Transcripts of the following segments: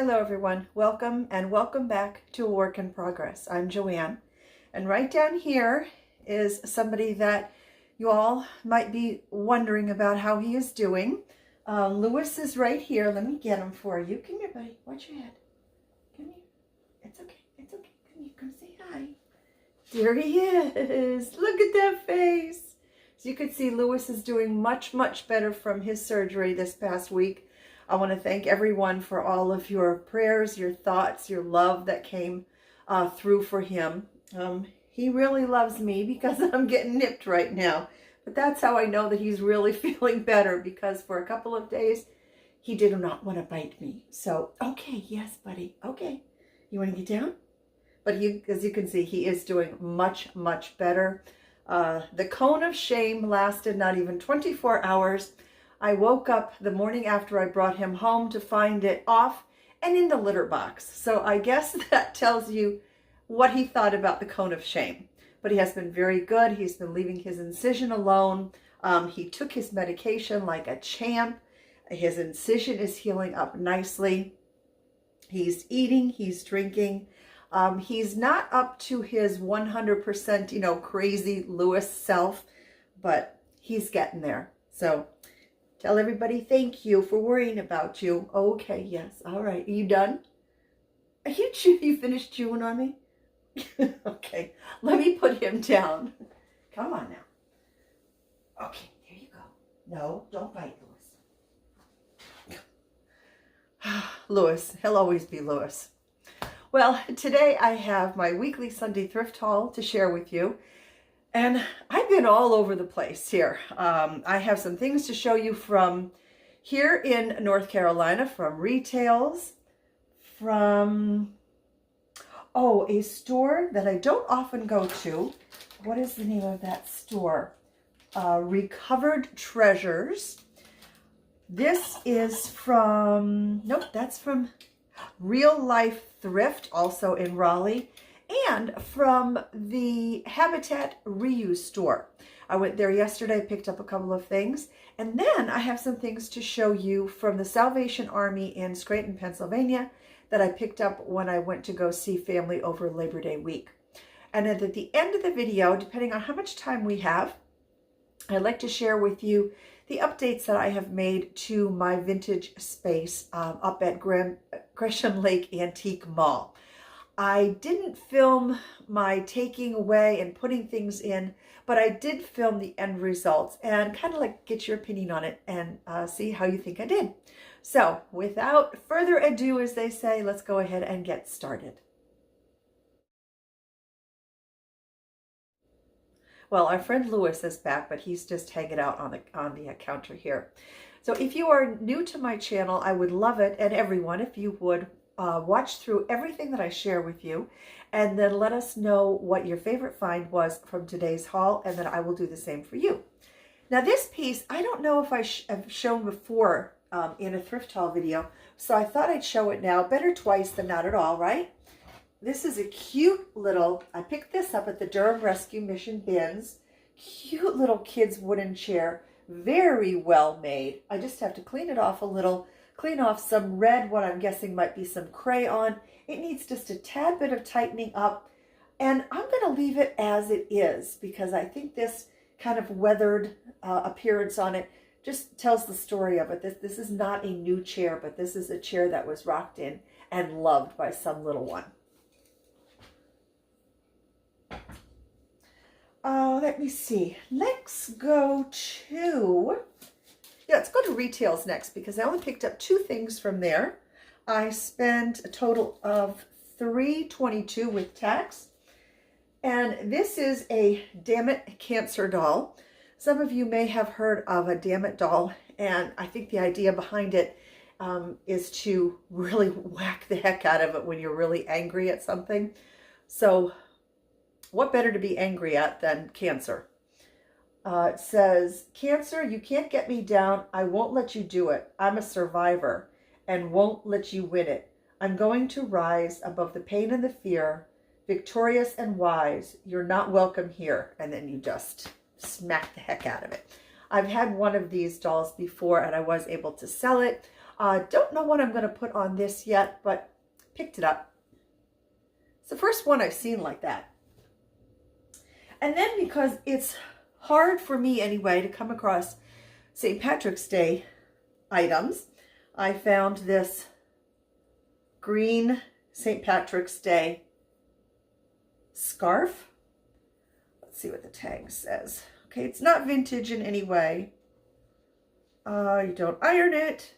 Hello everyone, welcome and welcome back to A Work in Progress. I'm Joanne, and right down here is somebody that you all might be wondering about how he is doing. Lewis is right here. Let me get him for you. Come here, buddy. Watch your head. Come here. It's okay. It's okay. Come here. Come say hi. There he is. Look at that face. As you can see, Lewis is doing much, much better from his surgery this past week. I want to thank everyone for all of your prayers, your thoughts, your love that came through for him. He really loves me because I'm getting nipped right now. But that's how I know that he's really feeling better, because for a couple of days, he did not want to bite me. So, okay, yes, buddy. Okay. You want to get down? But as you can see, he is doing much, much better. The cone of shame lasted not even 24 hours. I woke up the morning after I brought him home to find it off and in the litter box. So I guess that tells you what he thought about the cone of shame. But he has been very good. He's been leaving his incision alone. He took his medication like a champ. His incision is healing up nicely. He's eating, he's drinking. He's not up to his 100%, crazy Lewis self, but he's getting there. So tell everybody thank you for worrying about you. Okay, yes. All right. Are you done? Are you finished chewing on me? Okay. Let me put him down. Come on now. Okay, there you go. No, don't bite, Lewis. Lewis. He'll always be Lewis. Well, today I have my weekly Sunday thrift haul to share with you. And I've been all over the place here. I have some things to show you from here in North Carolina, from retails, from, a store that I don't often go to. What is the name of that store? Recovered Treasures. This is from, that's from Real Life Thrift, also in Raleigh. And from the Habitat Reuse store. I went there yesterday, picked up a couple of things. And then I have some things to show you from the Salvation Army in Scranton, Pennsylvania, that I picked up when I went to go see family over Labor Day week. And then at the end of the video, depending on how much time we have, I'd like to share with you the updates that I have made to my vintage space up at Gresham Lake Antique Mall. I didn't film my taking away and putting things in, but I did film the end results and kind of like get your opinion on it and see how you think I did. So without further ado, as they say, let's go ahead and get started. Well, our friend Lewis is back, but he's just hanging out on the counter here. So if you are new to my channel, I would love it, and everyone, if you would watch through everything that I share with you, and then let us know what your favorite find was from today's haul, and then I will do the same for you. Now this piece, I don't know if I have shown before in a thrift haul video, so I thought I'd show it now. Better twice than not at all, right? This is a cute little, I picked this up at the Durham Rescue Mission bins. Cute little kid's wooden chair, very well made. I just have to clean it off a little, clean off some red, what I'm guessing might be some crayon. It needs just a tad bit of tightening up, and I'm going to leave it as it is because I think this kind of weathered appearance on it just tells the story of it. This is not a new chair, but this is a chair that was rocked in and loved by some little one. Let me see. Let's go to retails next because I only picked up 2 things from there. I spent a total of $3.22 with tax. And this is a Damn It Cancer doll. Some of you may have heard of a Damn It doll, and I think the idea behind it is to really whack the heck out of it when you're really angry at something. So what better to be angry at than cancer? It says, "Cancer, you can't get me down. I won't let you do it. I'm a survivor and won't let you win it. I'm going to rise above the pain and the fear, victorious and wise. You're not welcome here." And then you just smack the heck out of it. I've had one of these dolls before and I was able to sell it. Don't know what I'm going to put on this yet, but picked it up. It's the first one I've seen like that. And then because it's hard for me anyway to come across St. Patrick's Day items, I found this green St. Patrick's Day scarf. Let's see what the tag says. Okay, it's not vintage in any way. You don't iron it.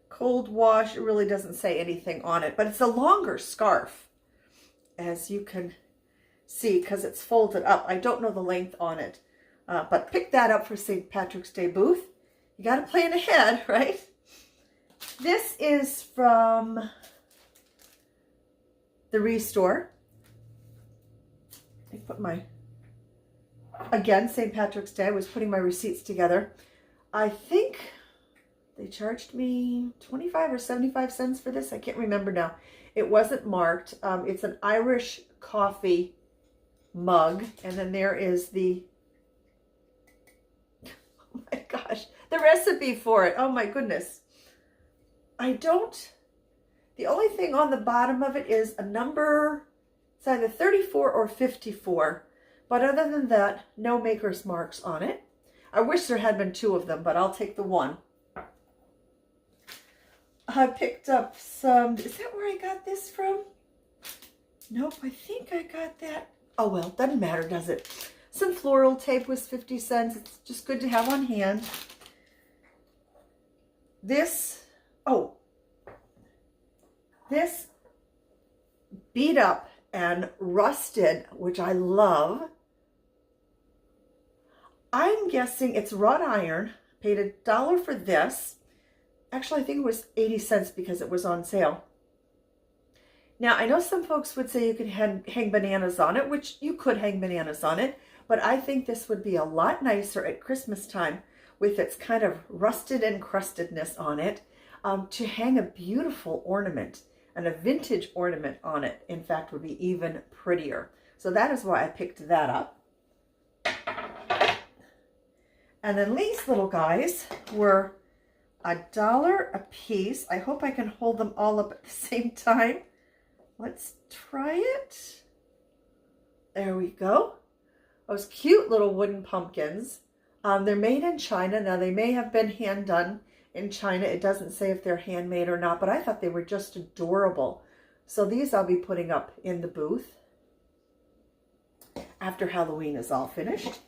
Cold wash, it really doesn't say anything on it, but it's a longer scarf, as you can see, because it's folded up. I don't know the length on it, but pick that up for St. Patrick's Day booth. You got to plan ahead, right? This is from the Restore. I put my, again, St. Patrick's Day, I was putting my receipts together. I think they charged me 25 or 75 cents for this. I can't remember now. It wasn't marked. It's an Irish coffee mug. And then there is the, oh my gosh, the recipe for it. Oh my goodness. The only thing on the bottom of it is a number, it's either 34 or 54. But other than that, no maker's marks on it. I wish there had been two of them, but I'll take the one. I picked up some, is that where I got this from? Nope, I think I got that. Oh well, doesn't matter, does it? Some floral tape was 50 cents. It's just good to have on hand. This beat up and rusted, which I love. I'm guessing it's wrought iron. Paid $1 for this. Actually, I think it was 80 cents because it was on sale. Now, I know some folks would say you could hang bananas on it, which you could hang bananas on it, but I think this would be a lot nicer at Christmas time with its kind of rusted encrustedness on it, to hang a beautiful ornament, and a vintage ornament on it, in fact, would be even prettier. So that is why I picked that up. And then these little guys were $1 a piece. I hope I can hold them all up at the same time. Let's try it. There we go. Those cute little wooden pumpkins. They're made in China. Now, they may have been hand done in China. It doesn't say if they're handmade or not, but I thought they were just adorable. So these I'll be putting up in the booth after Halloween is all finished.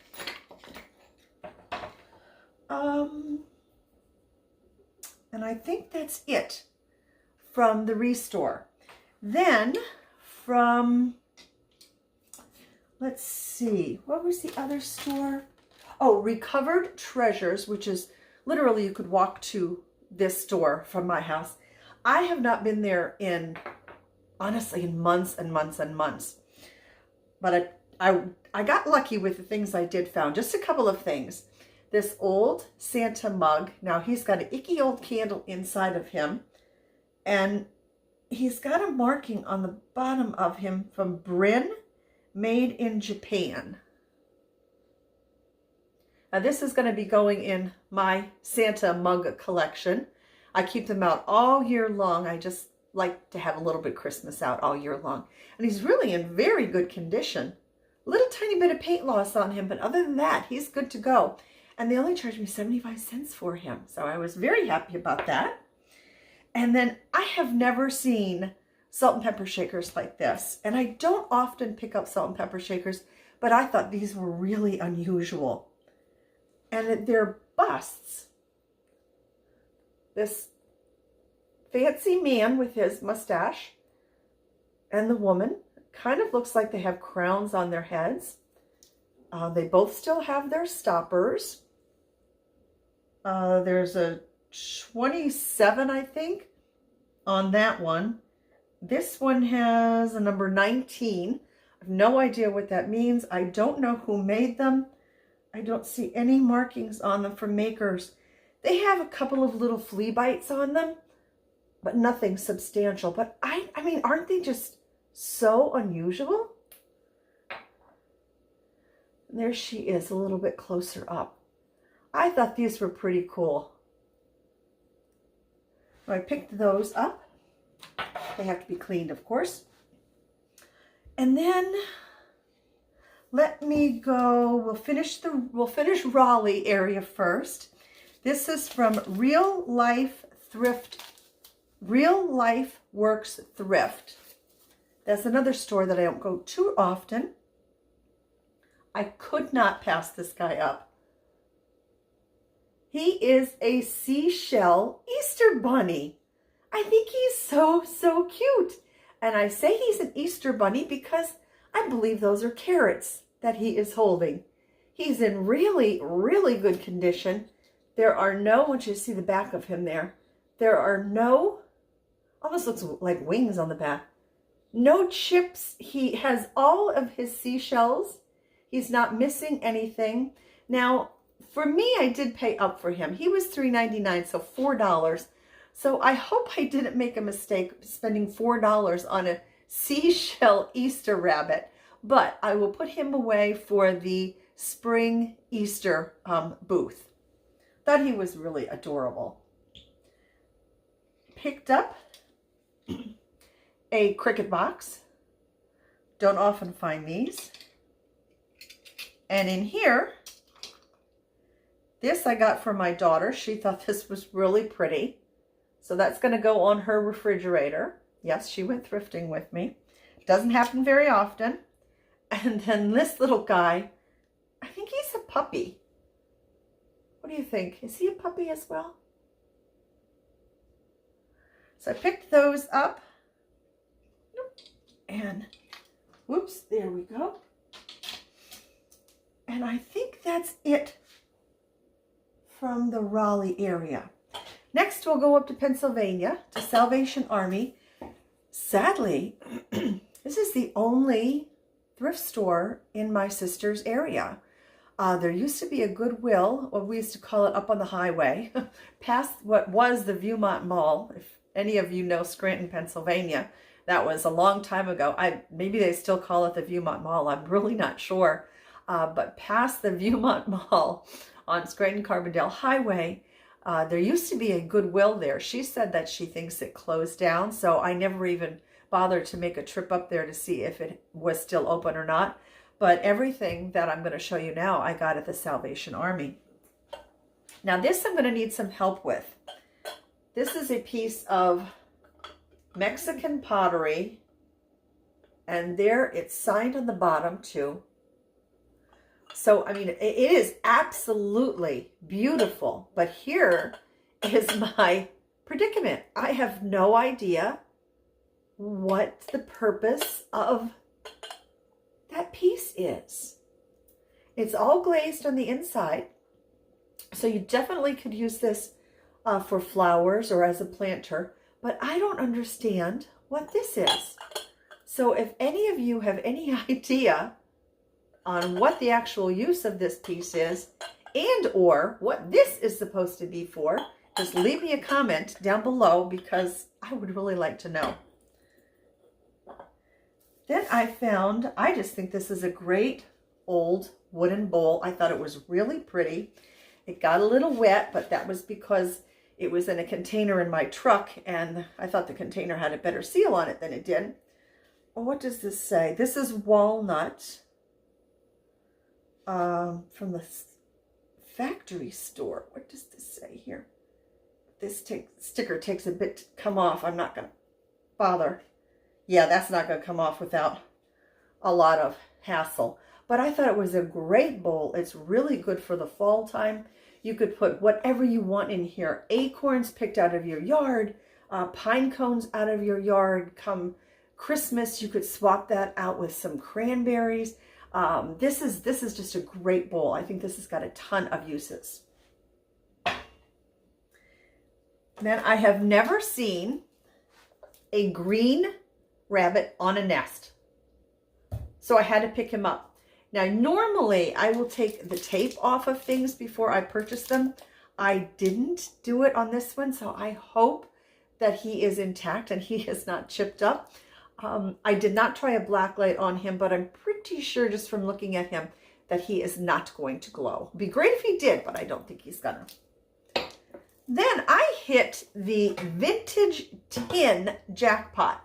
And I think that's it from the Restore. Then from, let's see, what was the other store? Oh, Recovered Treasures, which is literally you could walk to this store from my house. I have not been there honestly, in months and months and months. But I got lucky with the things I did found. Just a couple of things. This old Santa mug. Now, he's got an icky old candle inside of him. And he's got a marking on the bottom of him from Bryn, made in Japan. Now, this is going to be going in my Santa mug collection. I keep them out all year long. I just like to have a little bit of Christmas out all year long. And he's really in very good condition. A little tiny bit of paint loss on him, but other than that, he's good to go. And they only charged me 75 cents for him. So I was very happy about that. And then I have never seen salt and pepper shakers like this. And I don't often pick up salt and pepper shakers, but I thought these were really unusual. And they're busts. This fancy man with his mustache and the woman kind of looks like they have crowns on their heads. They both still have their stoppers. There's a 27, I think, on that one. This one has a number 19. I have no idea what that means. I don't know who made them. I don't see any markings on them from makers. They have a couple of little flea bites on them, but nothing substantial. But I mean, aren't they just so unusual? There she is a little bit closer up. I thought these were pretty cool. So I picked those up. They have to be cleaned, of course. And then let me go, we'll finish Raleigh area first. This is from Real Life Works Thrift. That's another store that I don't go too often. I could not pass this guy up. He is a seashell Easter bunny. I think he's so, so cute. And I say he's an Easter bunny because I believe those are carrots that he is holding. He's in really, really good condition. There are no, I want you to see the back of him there. There are no, almost looks like wings on the back. No chips. He has all of his seashells. He's not missing anything. Now, for me, I did pay up for him. He was $3.99, so $4. So I hope I didn't make a mistake spending $4 on a seashell Easter rabbit. But I will put him away for the spring Easter booth. Thought he was really adorable. Picked up a cricket box. Don't often find these. And in here, this I got for my daughter. She thought this was really pretty. So that's going to go on her refrigerator. Yes, she went thrifting with me. Doesn't happen very often. And then this little guy, I think he's a puppy. What do you think? Is he a puppy as well? So I picked those up. And whoops, there we go. And I think that's it from the Raleigh area. Next, we'll go up to Pennsylvania, to Salvation Army. Sadly, this is the only thrift store in my sister's area. There used to be a Goodwill, or we used to call it up on the highway, past what was the Viewmont Mall. If any of you know Scranton, Pennsylvania, that was a long time ago. Maybe they still call it the Viewmont Mall. I'm really not sure. But past the Viewmont Mall on Scranton-Carbondale Highway, there used to be a Goodwill there. She said that she thinks it closed down, so I never even bothered to make a trip up there to see if it was still open or not. But everything that I'm going to show you now, I got at the Salvation Army. Now this I'm going to need some help with. This is a piece of Mexican pottery, and there it's signed on the bottom too. So, I mean, it is absolutely beautiful, but here is my predicament. I have no idea what the purpose of that piece is. It's all glazed on the inside, so you definitely could use this for flowers or as a planter, but I don't understand what this is. So if any of you have any idea on what the actual use of this piece is, and or what this is supposed to be for, just leave me a comment down below because I would really like to know. Then I found, I just think this is a great old wooden bowl. I thought it was really pretty. It got a little wet, but that was because it was in a container in my truck, and I thought the container had a better seal on it than it did. Oh, what does this say? This is walnut. From the factory store. What does this say here? This sticker takes a bit to come off. I'm not going to bother. Yeah, that's not going to come off without a lot of hassle. But I thought it was a great bowl. It's really good for the fall time. You could put whatever you want in here. Acorns picked out of your yard, pine cones out of your yard. Come Christmas, you could swap that out with some cranberries. This is just a great bowl. I think this has got a ton of uses. Then I have never seen a green rabbit on a nest, so I had to pick him up. Now normally I will take the tape off of things before I purchase them. I didn't do it on this one, so I hope that he is intact and he is not chipped up. I did not try a black light on him, but I'm pretty sure just from looking at him that he is not going to glow. It'd be great if he did, but I don't think he's gonna. Then I hit the vintage tin jackpot.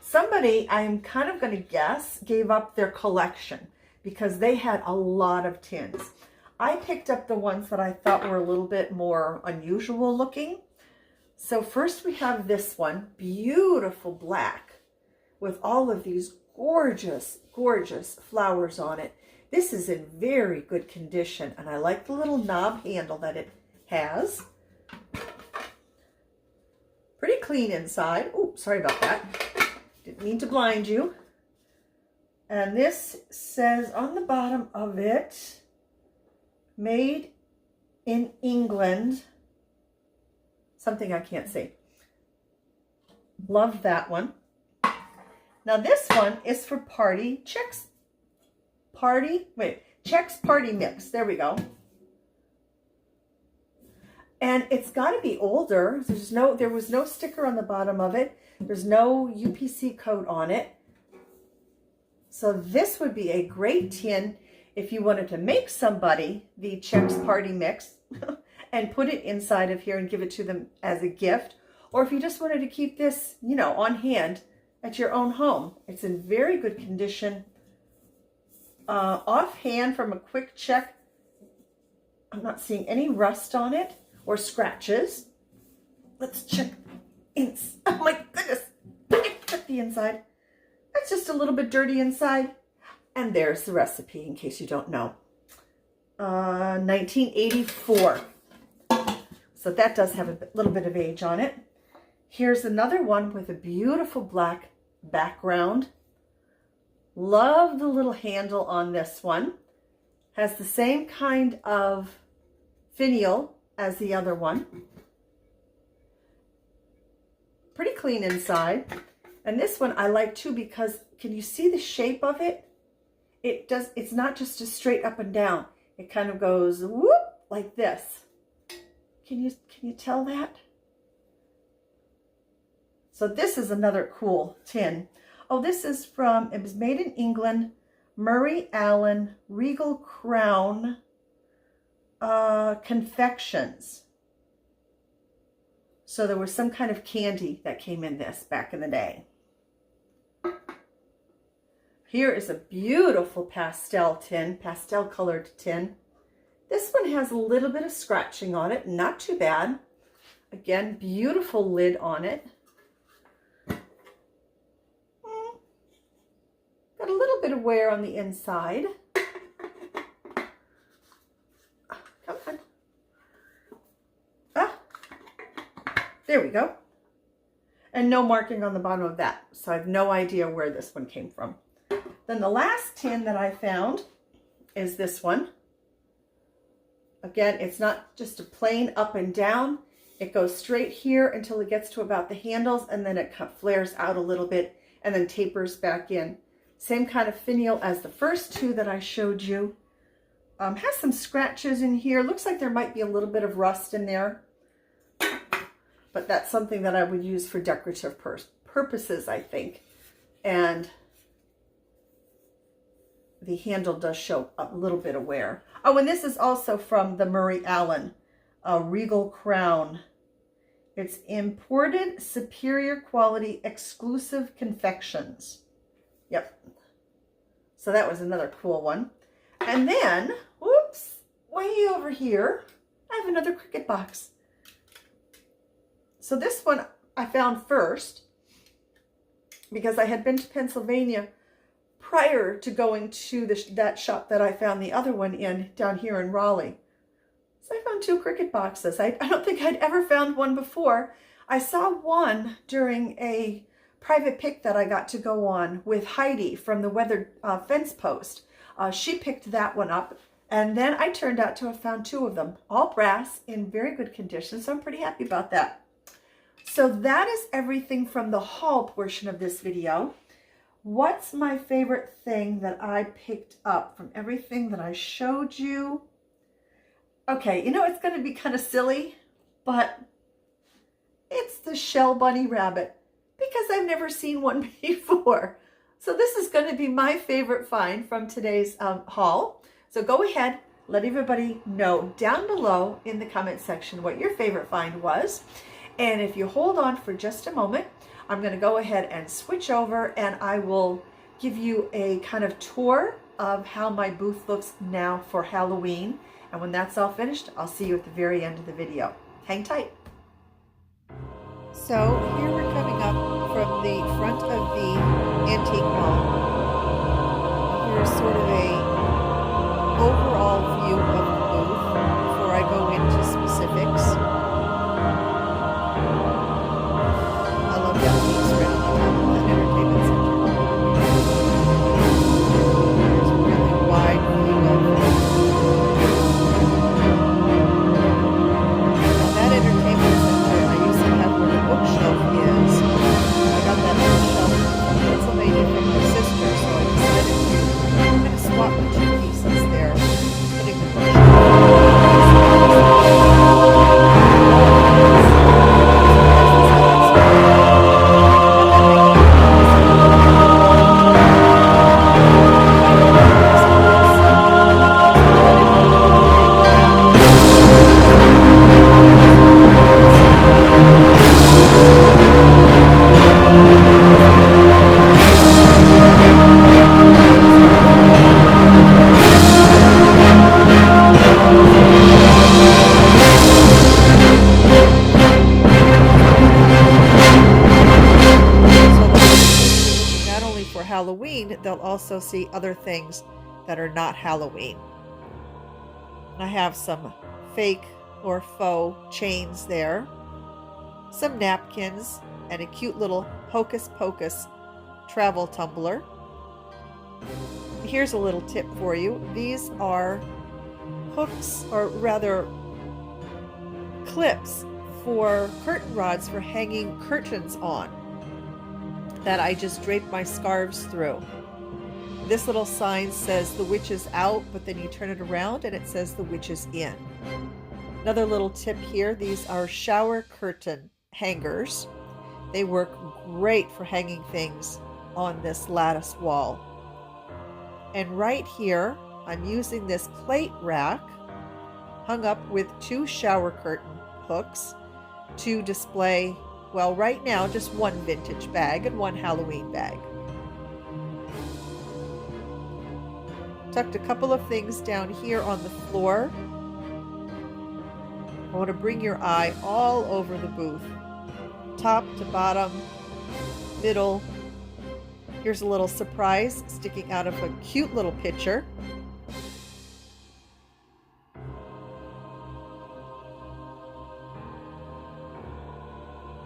Somebody, I'm kind of going to guess, gave up their collection because they had a lot of tins. I picked up the ones that I thought were a little bit more unusual looking. So first we have this one, beautiful black with all of these gorgeous, gorgeous flowers on it. This is in very good condition, and I like the little knob handle that it has. Pretty clean inside. Oh, sorry about that. Didn't mean to blind you. And this says on the bottom of it, made in England. Something I can't see. Love that one. Now this one is for party Chex party. Wait, Chex party mix. There we go. And it's got to be older. There was no sticker on the bottom of it. There's no UPC code on it. So this would be a great tin if you wanted to make somebody the Chex party mix and put it inside of here and give it to them as a gift. Or if you just wanted to keep this, you know, on hand at your own home. It's in very good condition. Offhand from a quick check, I'm not seeing any rust on it or scratches. Let's check. Oh my goodness. Look at the inside. It's just a little bit dirty inside. And there's the recipe in case you don't know. 1984. So that does have a little bit of age on it. Here's another one with a beautiful black background. Love the little handle on this one. Has the same kind of finial as the other one. Pretty clean inside. And this one I like too because can you see the shape of it? It's not just a straight up and down. It kind of goes whoop like this. Can you tell that? So this is another cool tin. Oh, this is from, it was made in England, Murray Allen Regal Crown confections. So there was some kind of candy that came in this back in the day. Here is a beautiful pastel tin, pastel colored tin. This one has a little bit of scratching on it, not too bad. Again, beautiful lid on it. Got a little bit of wear on the inside. Come on. There we go. And no marking on the bottom of that. So I have no idea where this one came from. Then the last tin that I found is this one. Again, it's not just a plain up and down. It goes straight here until it gets to about the handles, and then it flares out a little bit and then tapers back in. Same kind of finial as the first two that I showed you. Has some scratches in here. Looks like there might be a little bit of rust in there. But that's something that I would use for decorative purposes, I think. And the handle does show a little bit of wear. Oh, and this is also from the Murray Allen Regal Crown. It's imported superior quality exclusive confections. Yep. So that was another cool one. And then, whoops, way over here, I have another Cricut box. So this one I found first because I had been to Pennsylvania prior to going to that shop that I found the other one in down here in Raleigh. So I found two Cricut boxes. I don't think I'd ever found one before. I saw one during a private pick that I got to go on with Heidi from the Weather Fence Post. She picked that one up, and then I turned out to have found two of them, all brass in very good condition, so I'm pretty happy about that. So that is everything from the haul portion of this video. What's my favorite thing that I picked up from everything that I showed you? Okay, you know, it's going to be kind of silly, but it's the shell bunny rabbit because I've never seen one before. So this is going to be my favorite find from today's haul. So go ahead, let everybody know down below in the comment section what your favorite find was. And if you hold on for just a moment, I'm going to go ahead and switch over and I will give you a kind of tour of how my booth looks now for Halloween. And when that's all finished, I'll see you at the very end of the video. Hang tight. So here we're coming up from the front of the antique mall. Here's sort of a overall view of the booth before I go into specifics. I love that piece right on the top of the entertainment center. There's a really wide view of it. Now that entertainment center, I used to have where the bookshelf is. I got that bookshelf from Pennsylvania from my sister, so I decided to kind of swap the two pieces there, putting the Halloween, they'll also see other things that are not Halloween. I have some fake or faux chains there, some napkins, and a cute little Hocus Pocus travel tumbler. Here's a little tip for you. These are hooks, or rather clips, for curtain rods for hanging curtains on that I just drape my scarves through. This little sign says the witch is out, but then you turn it around and it says the witch is in. Another little tip here, these are shower curtain hangers. They work great for hanging things on this lattice wall. And right here, I'm using this plate rack hung up with 2 shower curtain hooks to display, well, right now, just one vintage bag and one Halloween bag. Tucked a couple of things down here on the floor. I want to bring your eye all over the booth. Top to bottom, middle. Here's a little surprise sticking out of a cute little picture.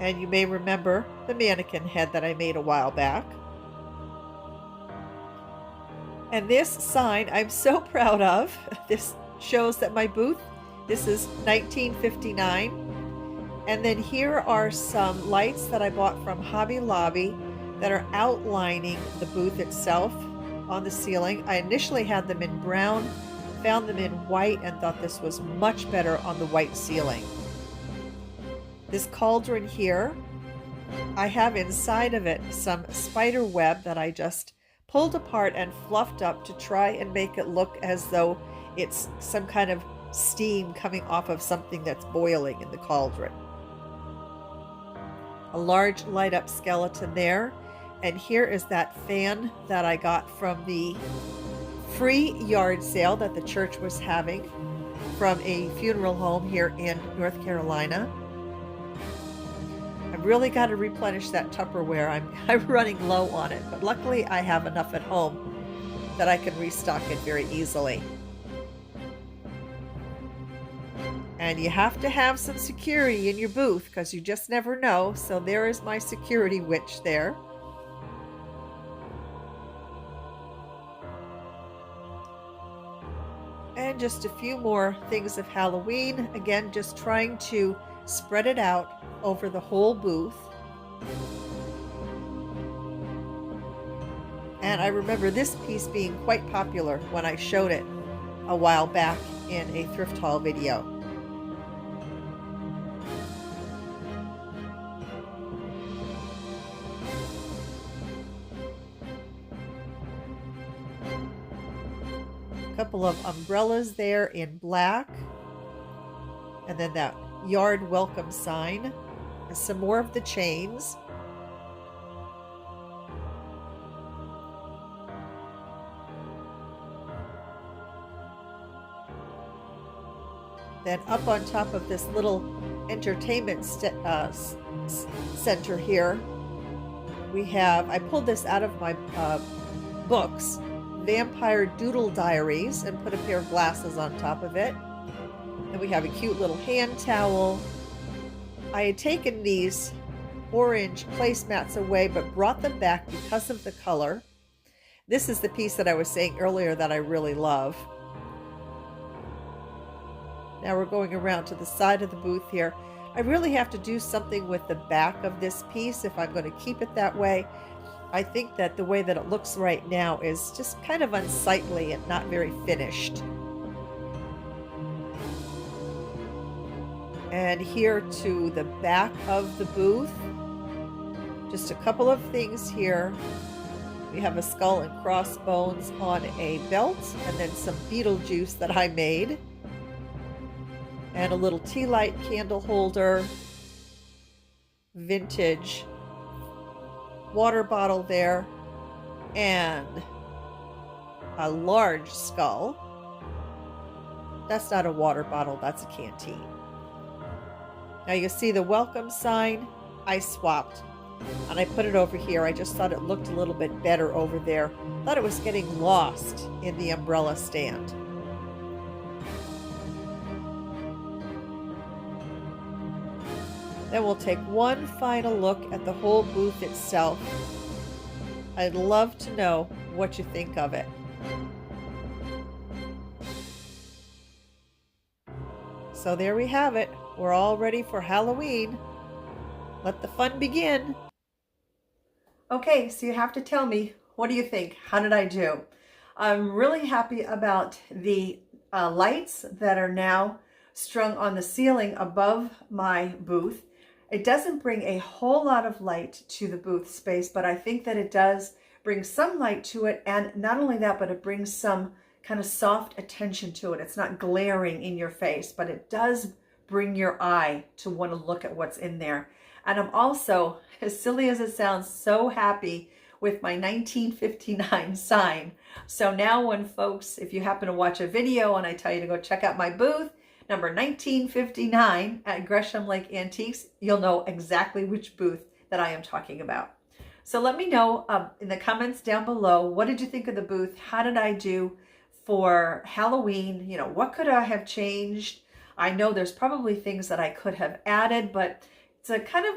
And you may remember the mannequin head that I made a while back. And this sign I'm so proud of. This shows that my booth, this is 1959. And then here are some lights that I bought from Hobby Lobby that are outlining the booth itself on the ceiling. I initially had them in brown, found them in white, and thought this was much better on the white ceiling. This cauldron here, I have inside of it some spider web that I just pulled apart and fluffed up to try and make it look as though it's some kind of steam coming off of something that's boiling in the cauldron. A large light up skeleton there. And here is that fan that I got from the free yard sale that the church was having from a funeral home here in North Carolina. I've really got to replenish that Tupperware. I'm running low on it, but luckily I have enough at home that I can restock it very easily. And you have to have some security in your booth because you just never know. So there is my security witch there. And just a few more things of Halloween. Again, just trying to spread it out over the whole booth. And I remember this piece being quite popular when I showed it a while back in a thrift haul video. couple of umbrellas there in black. And then that yard welcome sign. And some more of the chains. Then up on top of this little entertainment center here, we have, I pulled this out of my books, Vampire Doodle Diaries, and put a pair of glasses on top of it. And we have a cute little hand towel. I had taken these orange placemats away, but brought them back because of the color. This is the piece that I was saying earlier that I really love. Now we're going around to the side of the booth here. I really have to do something with the back of this piece if I'm going to keep it that way. I think that the way that it looks right now is just kind of unsightly and not very finished. And here to the back of the booth, just a couple of things here. We have a skull and crossbones on a belt, and then some Beetlejuice that I made. And a little tea light candle holder, vintage water bottle there, and a large skull. That's not a water bottle, that's a canteen. Now you see the welcome sign, I swapped, and I put it over here. I just thought it looked a little bit better over there. Thought it was getting lost in the umbrella stand. Then we'll take one final look at the whole booth itself. I'd love to know what you think of it. So there we have it. We're all ready for Halloween. Let the fun begin. Okay, so you have to tell me, what do you think? How did I do? I'm really happy about the lights that are now strung on the ceiling above my booth. It doesn't bring a whole lot of light to the booth space, but I think that it does bring some light to it. And not only that, but it brings some kind of soft attention to it. It's not glaring in your face, but it does bring your eye to want to look at what's in there. And I'm also, as silly as it sounds, so happy with my 1959 sign. So now when folks, if you happen to watch a video and I tell you to go check out my booth, number 1959 at Gresham Lake Antiques, you'll know exactly which booth that I am talking about. So let me know in the comments down below, what did you think of the booth? How did I do for Halloween? You know, what could I have changed? I know there's probably things that I could have added, but it's a kind of,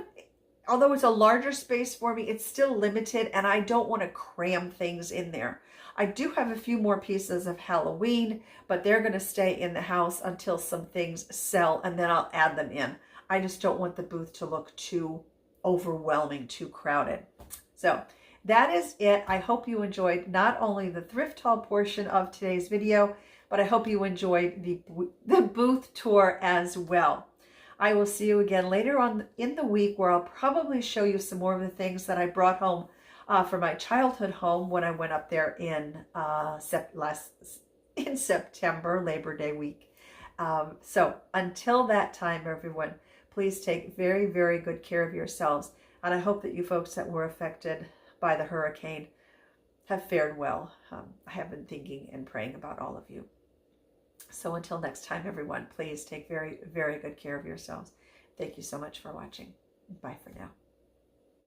although it's a larger space for me, it's still limited and I don't want to cram things in there. I do have a few more pieces of Halloween, but they're going to stay in the house until some things sell and then I'll add them in. I just don't want the booth to look too overwhelming, too crowded. So that is it. I hope you enjoyed not only the thrift haul portion of today's video, but I hope you enjoyed the booth tour as well. I will see you again later on in the week where I'll probably show you some more of the things that I brought home for my childhood home when I went up there in September, Labor Day week. So until that time, everyone, please take very, very good care of yourselves. And I hope that you folks that were affected by the hurricane have fared well. I have been thinking and praying about all of you. So until next time, everyone, please take very, very good care of yourselves. Thank you so much for watching. Bye for now.